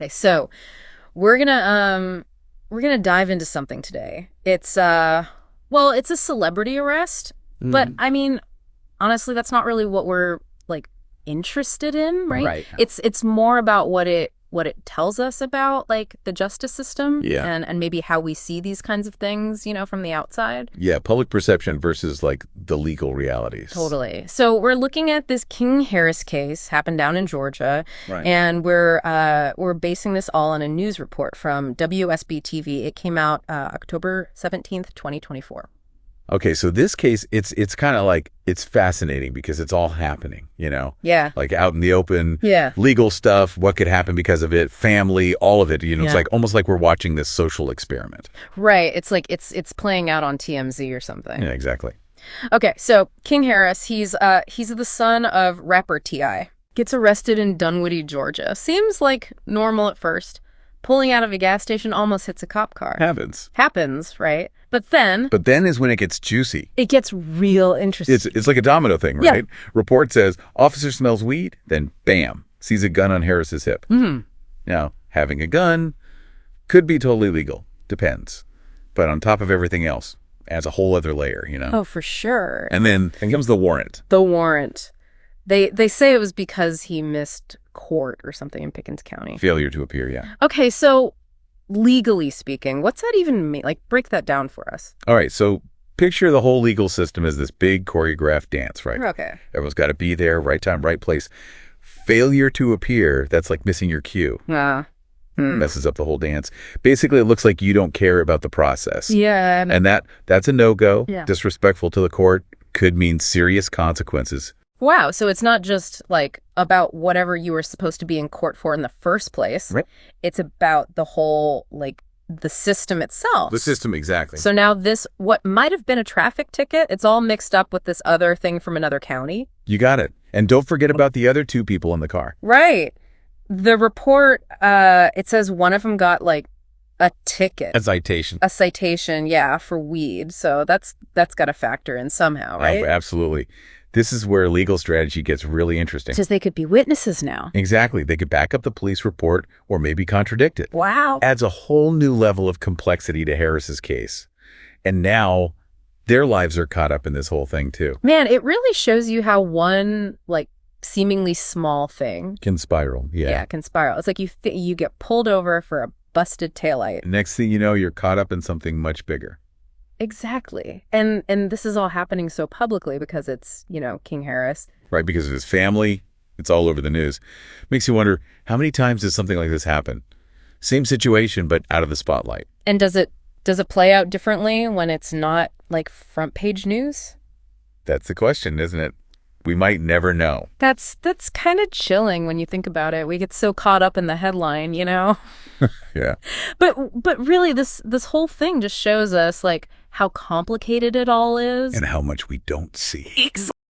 Okay, so we're gonna dive into something today. It's it's a celebrity arrest, but I mean, honestly, that's not really what we're like interested in, right? Right. It's more about what it tells us about like the justice system, Yeah. and maybe how we see these kinds of things, from the outside. Yeah, public perception versus like the legal realities. Totally. So we're looking at this King Harris case, happened down in Georgia, Right. and we're basing this all on a news report from WSB TV. It came out October 17th, 2024. Okay, so this case, it's kind of like, it's fascinating because it's all happening, Yeah. like out in the open, Yeah. legal stuff, what could happen because of it, family, all of it, Yeah. It's like almost like we're watching this social experiment. Right. It's like it's playing out on TMZ or something. Yeah, exactly. Okay, so King Harris, he's the son of rapper T.I. Gets arrested in Dunwoody, Georgia. Seems like normal at first. Pulling out of a gas station, almost hits a cop car. Happens, right? But then is when it gets juicy. it gets real interesting. It's like a domino thing, Yeah. right? Report says, officer smells weed, then bam, sees a gun on Harris's hip. Now, having a gun could be totally legal. Depends. But on top of everything else, adds a whole other layer, Oh, for sure. And then comes the warrant. The warrant. They say it was because he missed court or something in Pickens County. Failure to appear, yeah. Okay, so legally speaking, what's that even mean? Like, break that down for us. All right, so picture the whole legal system as this big choreographed dance, right? Okay. Everyone's got to be there, right time, right place. Failure to appear, that's like missing your cue. Messes up the whole dance. Basically, it looks like you don't care about the process. Yeah. And that's a no-go. Yeah. Disrespectful to the court, could mean serious consequences. Wow, so it's not just like about whatever you were supposed to be in court for in the first place. Right. It's about the whole, like, the system itself. The system, exactly. So now this, what might have been a traffic ticket, it's all mixed up with this other thing from another county. You got it. And don't forget about the other two people in the car. Right. The report, it says one of them got like a ticket. A citation. A citation, yeah, for weed. So that's got to factor in somehow, right? Oh, absolutely. This is where legal strategy gets really interesting. Because they could be witnesses now. Exactly. They could back up the police report or maybe contradict it. Wow. Adds a whole new level of complexity to Harris's case. And now their lives are caught up in this whole thing too. Man, it really shows you how one, like, seemingly small thing Can spiral. Yeah. can spiral. It's like you get pulled over for a busted taillight. Next thing you know, you're caught up in something much bigger. Exactly. And this is all happening so publicly because it's, King Harris. Right, because of his family. It's all over the news. Makes you wonder, how many times does something like this happen? Same situation, but out of the spotlight. And does it play out differently when it's not like front page news? That's the question, isn't it? We might never know. That's kind of chilling when you think about it. We get so caught up in the headline, Yeah. But really this whole thing just shows us like how complicated it all is. And how much we don't see. Exactly.